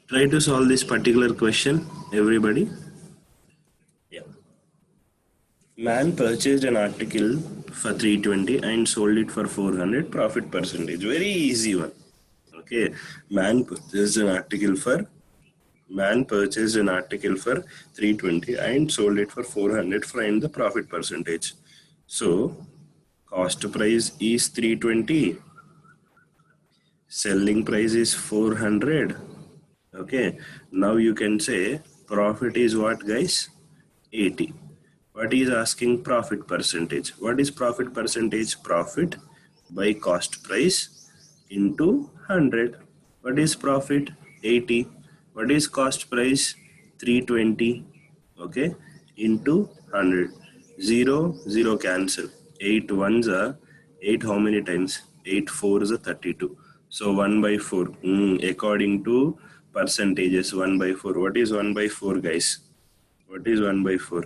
Try to solve this particular question, everybody. Yeah. Man purchased an article for 320 and sold it for 400. Profit percentage. Very easy one. Okay. Man purchased an article for 320 and sold it for 400. Find the profit percentage. So cost price is 320. Selling price is 400. Okay, now you can say profit is what, guys? 80. What is asking profit percentage? What is profit percentage? Profit by cost price into 100. What is profit? 80. What is cost price? 320. Okay, into 100. 0, 0 cancel. 8 ones are 8 how many times? 8 fours are 32. So 1 by 4. According to percentages, 1 by 4. What is 1 by 4, guys? What is 1 by 4?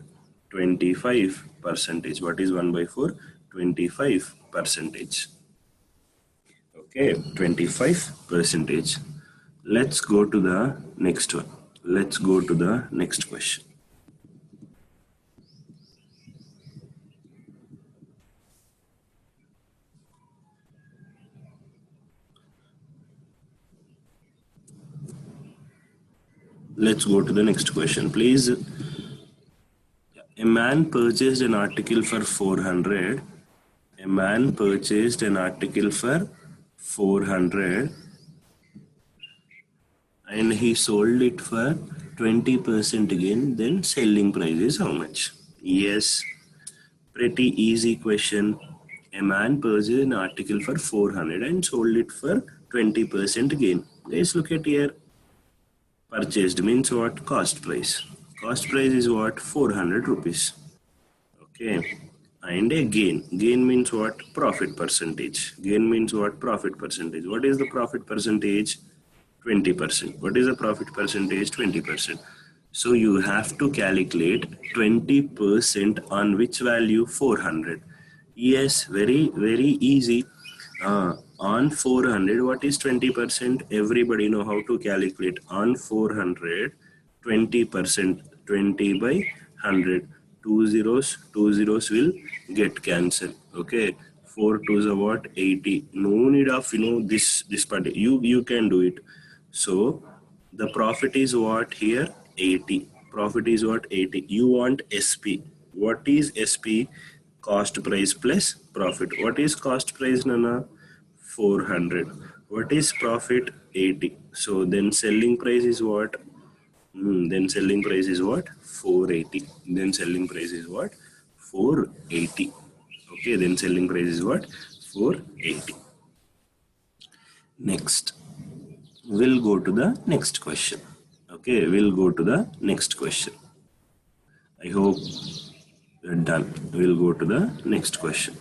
25 percentage. What is 1 by 4? 25 percentage. Okay, 25 percentage. Let's go to the next one. Let's go to the next question. Let's go to the next question, please. A man purchased an article for 400. A man purchased an article for 400 and he sold it for 20% again. Then selling price is how much? Yes, pretty easy question. A man purchased an article for 400 and sold it for 20% gain. Guys, look at here. Purchased means what? Cost price. Cost price is what? 400 rupees. Okay. And a gain. Gain means what? Profit percentage. Gain means what? Profit percentage. What is the profit percentage? 20%. What is the profit percentage? 20%. So you have to calculate 20% on which value? 400. Yes, very easy. On 400, what is 20%? Everybody know how to calculate. On 400, 20%, 20 by 100. Two zeros will get cancelled. Okay, 4 2s are what? 80. No need of this part. You can do it. So the profit is what here? 80. Profit is what? 80. You want SP. What is SP? Cost price plus profit. What is cost price, Nana? 400. What is profit? 80. So then selling price is what? Then selling price is what? 480. Then selling price is what? 480. Okay, then selling price is what? 480. Next, we'll go to the next question. Okay, we'll go to the next question. I hope we're done. We'll go to the next question.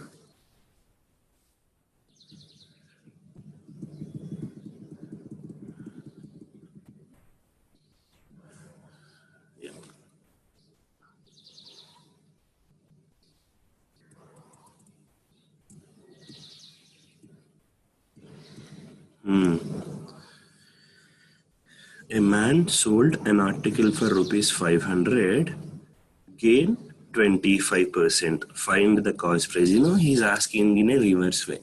A man sold an article for rupees 500, gain 25%. Find the cost price. He's asking in a reverse way.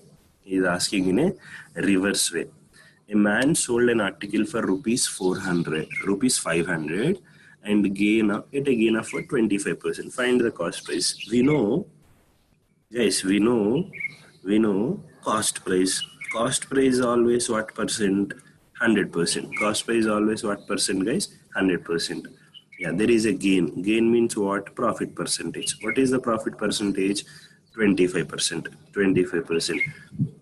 A man sold an article for rupees 400, rupees 500, and gain of 25%. Find the cost price. We know, guys, we know cost price. Cost price is always what percent? 100%. Cost price is always what percent, guys? 100%. Yeah, there is a gain. Gain means what? Profit percentage. What is the profit percentage? 25%. 25%.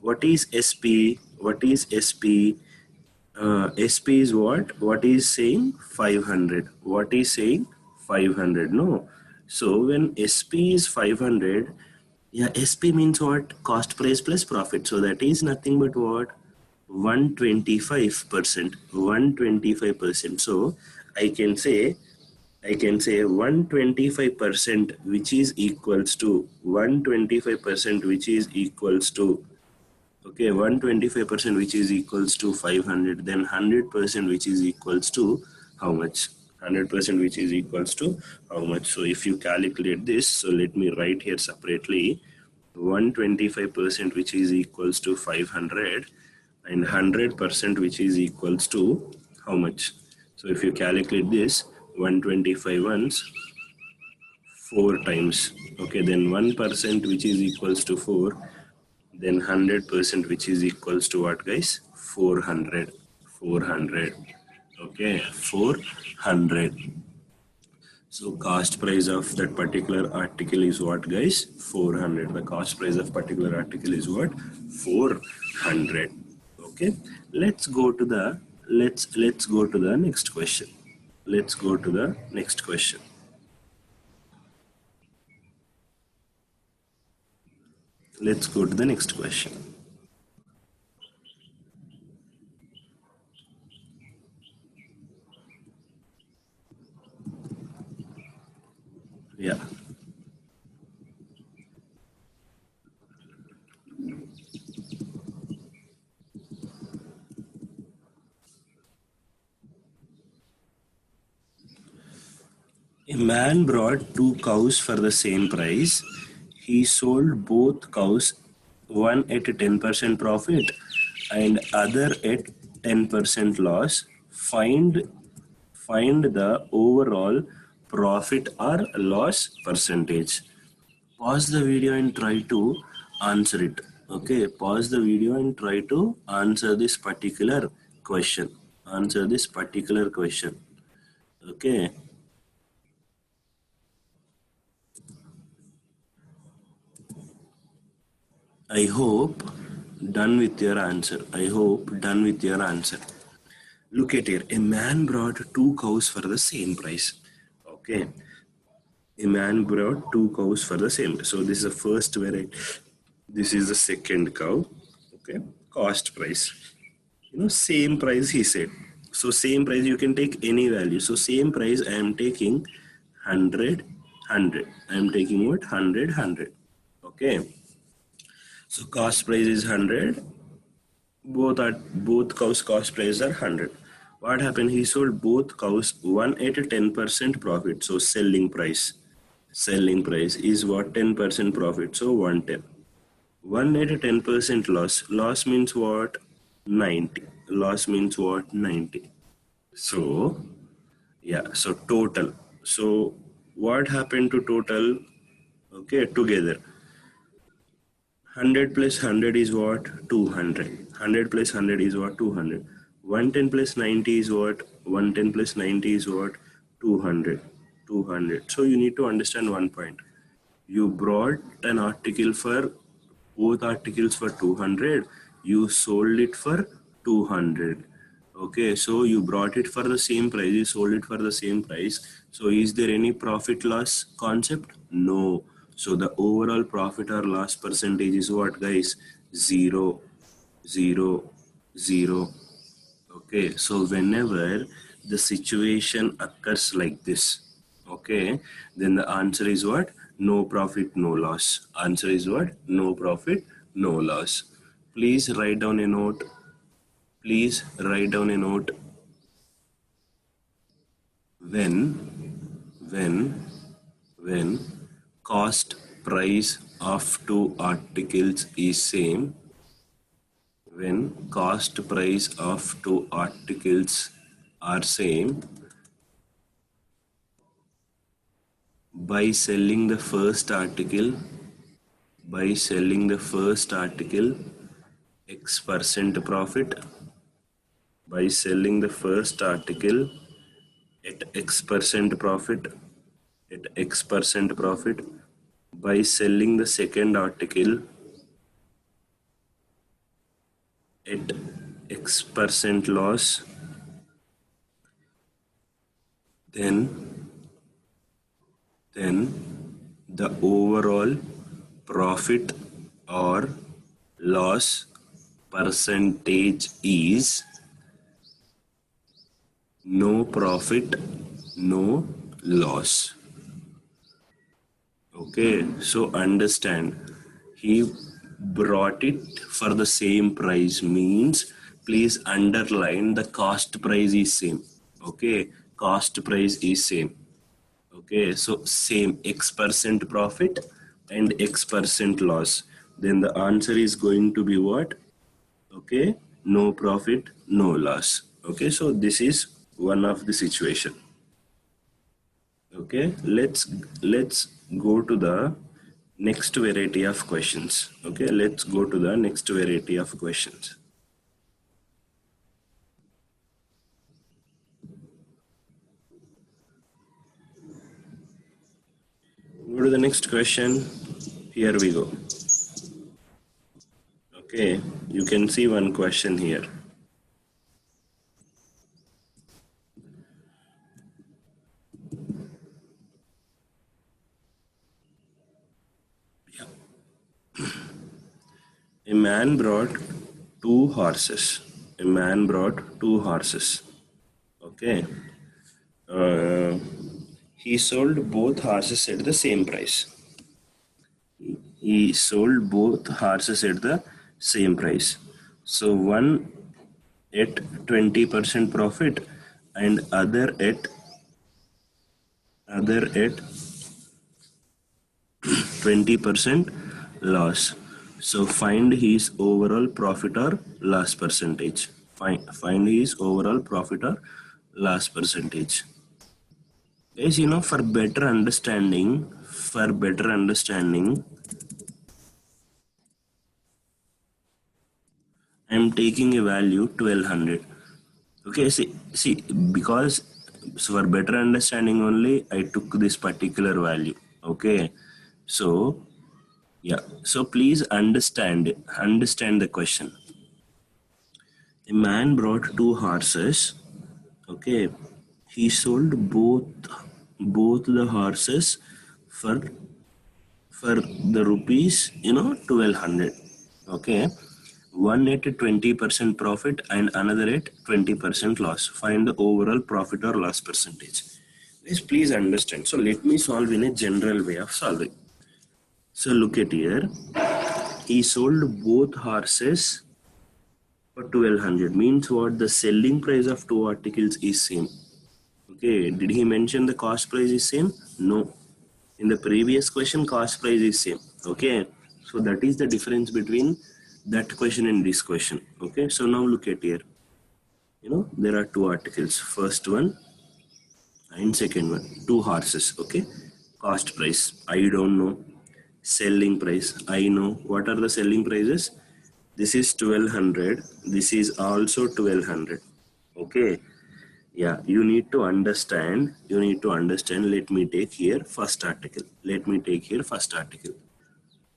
What is SP? What is SP? SP is what? What is saying? 500. What is saying? 500. No. So when SP is 500, yeah, SP means what? Cost price plus profit. So that is nothing but what? 125%. 125%. So I can say 125%, which is equals to 125%, which is equals to Okay, 125% which is equals to 500, then 100% which is equals to how much? 100% which is equals to how much? So if you calculate this, so let me write here separately, 125% which is equals to 500 and 100% which is equals to how much? So if you calculate this, 125 once, 4 times. Okay, then 1% which is equals to 4, then 100% which is equals to what, guys? 400. 400. Okay, 400. So cost price of that particular article is what, guys? 400. The cost price of particular article is what? 400. Okay, let's go to the next question. Let's go to the next question. Let's go to the next question. Yeah. A man brought 2 cows for the same price. He sold both cows, one at 10% profit and other at 10% loss. Find the overall profit or loss percentage. Pause the video and try to answer it. Okay, pause the video and try to answer this particular question. Answer this particular question. Okay. I hope done with your answer. I hope done with your answer. Look at here. A man brought 2 cows for the same price. Okay. A man brought 2 cows for the same. So this is the first variety. This is the second cow. Okay. Cost price. Same price he said. So same price you can take any value. So same price I am taking 100, 100. I am taking what? 100, 100. Okay. So cost price is 100. Both cows cost price are 100. What happened? He sold both cows, one at a 10% profit. So selling price is what? 10% profit. So 110. One at a 10% loss. Loss means what? 90. Loss means what? 90. So yeah. So total. So what happened to total? Okay, together. 100 plus 100 is what? 200. 100 plus 100 is what? 200. 110 plus 90 is what? 110 plus 90 is what? 200. 200. So you need to understand one point. You brought an article for both articles for 200. You sold it for 200. Okay, so you brought it for the same price. You sold it for the same price. So is there any profit loss concept? No. So the overall profit or loss percentage is what, guys? 0, 0, 0. Okay, so whenever the situation occurs like this, okay, then the answer is what? No profit, no loss. Answer is what? No profit, no loss. Please write down a note. Please write down a note. When cost price of 2 articles is same, when cost price of 2 articles are same, by selling the first article X% profit, by selling the first article at X% profit, by selling the second article at X% loss, then the overall profit or loss percentage is no profit, no loss. Okay, so understand, he brought it for the same price means please underline the cost price is same. Okay, cost price is same. Okay, so same X% profit and X% loss. Then the answer is going to be what? Okay, no profit, no loss. Okay, so this is one of the situation. Okay, let's go to the next variety of questions. Okay, let's go to the next variety of questions. Go to the next question. Here we go. Okay, you can see one question here. A man brought two horses. A man brought two horses. Okay. He sold both horses at the same price. He sold both horses at the same price. So one at 20% profit and other at 20% loss. So find his overall profit or loss percentage. Find his overall profit or loss percentage. Guys, you know, for better understanding, I'm taking a value 1200. Okay, see, because so for better understanding only, I took this particular value. Okay, so yeah, so please understand the question. A man brought two horses. Okay, he sold both the horses for the rupees 1200. Okay, one at 20% profit and another at 20% loss. Find the overall profit or loss percentage. Please understand. So let me solve in a general way of solving. So look at here. He sold both horses for 1200. Means what? The selling price of two articles is same. Okay. Did he mention the cost price is same? No. In the previous question, cost price is same. Okay. So that is the difference between that question and this question. Okay. So now look at here. There are two articles. First one and second one. Two horses. Okay. Cost price, I don't know. Selling price, I know. What are the selling prices? This is 1200. This is also 1200. Okay. Yeah, you need to understand. Let me take here first article.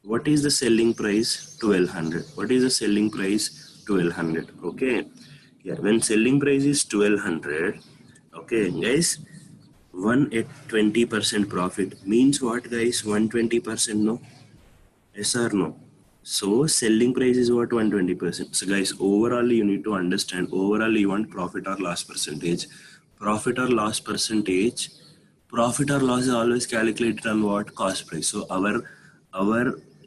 What is the selling price? 1200. What is the selling price? 1200. Okay. Yeah, when selling price is 1200, okay, guys, one at 20% profit means what, guys? 120%, no? Yes or no? So selling price is what? 120%. So guys, overall you need to understand. Overall you want profit or loss percentage. Profit or loss is always calculated on what? Cost price. So our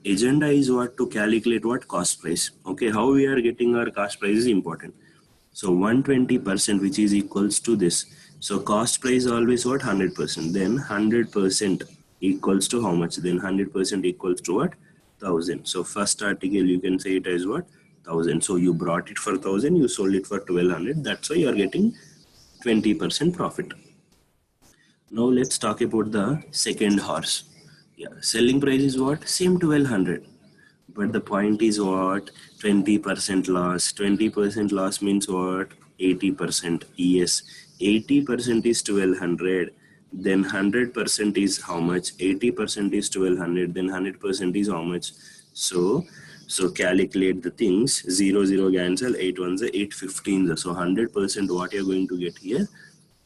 agenda is what? To calculate what? Cost price. Okay, how we are getting our cost price is important. So 120%, which is equals to this. So cost price always what? 100%. Then 100% equals to how much? Then 100% equals to what? 1000. So first article you can say it as what? 1000. So you brought it for 1000, you sold it for 1200. That's why you are getting 20% profit. Now let's talk about the second horse. Yeah, selling price is what? Same 1200. But the point is what? 20% loss. 20% loss means what? 80%. Yes, 80% is 1200. Then 100% is how much? 80% is 1200. Then 100% is how much? So calculate the things. 0 0 cancel. 8 ones are 8 15s. So 100% what you're going to get here?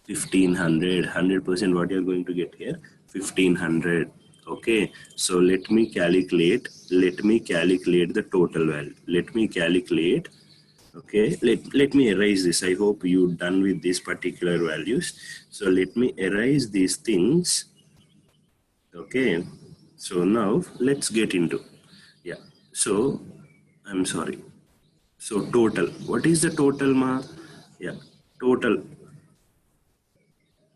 1500. 100% what you're going to get here? 1500. Okay, so let me calculate the total value. Okay, let me erase this. I hope you're done with these particular values. So let me erase these things. Okay, so now let's get into, yeah, So I'm sorry. So total, what is the total ma? Yeah, total.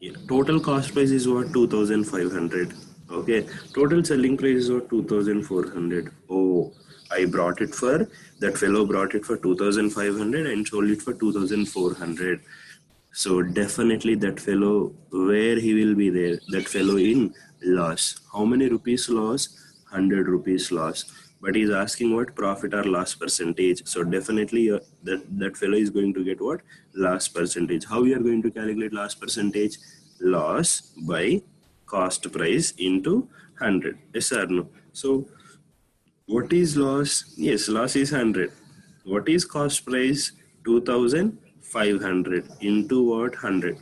Yeah, total cost price is what? 2,500. Okay, total selling price is what? 2,400. Oh, I brought it for, that fellow brought it for 2,500 and sold it for 2,400. So definitely that fellow, where he will be there, that fellow in loss. How many rupees loss? 100 rupees loss. But he's asking what? Profit or loss percentage. So definitely that fellow is going to get what? Loss percentage. How we are going to calculate loss percentage? Loss by cost price into 100. Yes or no? So what is loss? Yes, loss is 100. What is cost price? 2,500 into what? 100.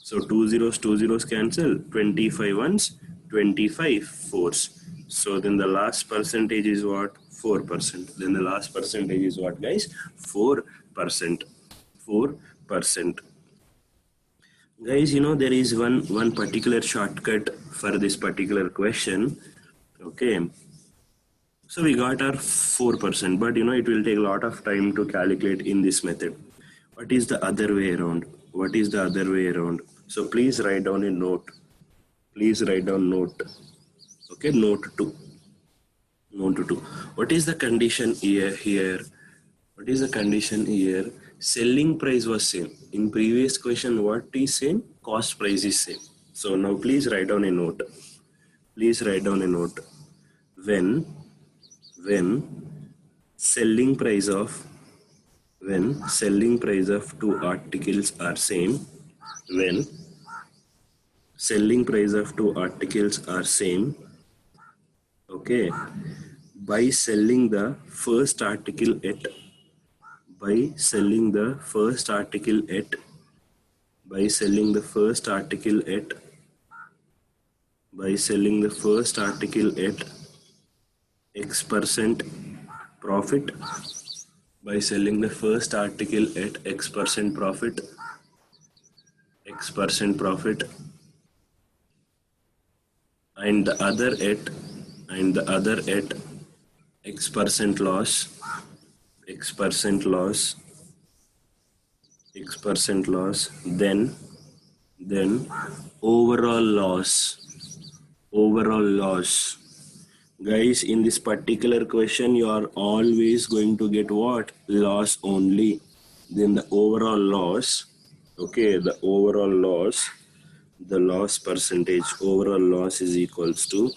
So two zeros cancel. 25 ones, 25 fours. So then the last percentage is what? 4%. Then the last percentage is what, guys? 4%. 4%. Guys, you know, there is one particular shortcut for this particular question. Okay. So we got our 4%, but you know, it will take a lot of time to calculate in this method. What is the other way around? What is the other way around? So please write down a note. Please write down note. Okay, note 2. Note 2. What is the condition here? What is the condition here? Selling price was same. In previous question, what is same? Cost price is same. So now please write down a note. Please write down a note. When selling price of two articles are same, when selling price of two articles are same, okay, by selling the first article at by selling the first article at X% profit, by selling the first article at X% profit, and the other at X% loss, then overall loss. Guys, in this particular question, you are always going to get what? Loss only. Then the overall loss, okay, the loss percentage, overall loss is equals to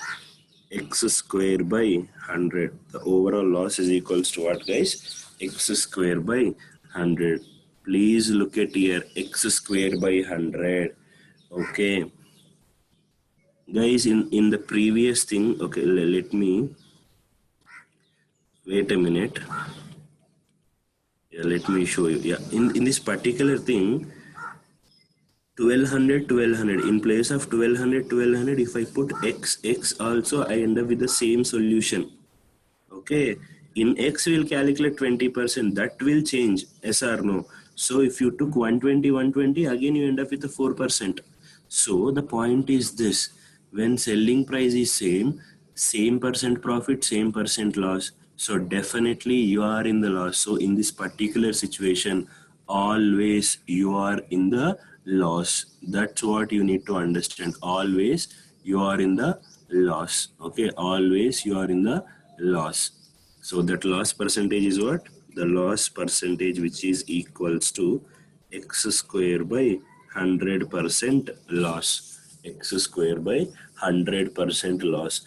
x square by 100. The overall loss is equals to what, guys? X square by 100. Please look at here, x square by 100. Okay. Guys, in the previous thing, okay, let me wait a minute. Yeah, let me show you. Yeah, in this particular thing, 1200 in place of 1200, if I put x also, I end up with the same solution. Okay, in x we'll calculate 20%, that will change, yes or no? So if you took 120, again you end up with a 4%. So the point is this: when selling price is same percent profit, same percent loss, so definitely you are in the loss. So in this particular situation, always you are in the loss. That's what you need to understand. Always you are in the loss. Okay, always you are in the loss. So that loss percentage is what? The loss percentage, which is equals to x square by 100% loss. X square by 100% loss,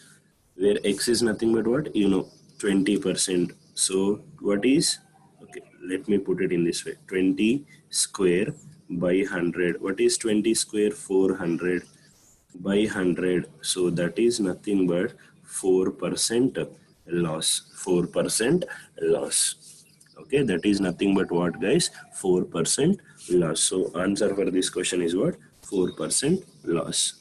where x is nothing but what? You know, 20%. So what is, okay, let me put it in this way: 20 square by 100. What is 20 square? 400 by 100. So that is nothing but 4% loss. 4% loss. Okay, that is nothing but what, guys? 4% loss. So answer for this question is what? 4% loss.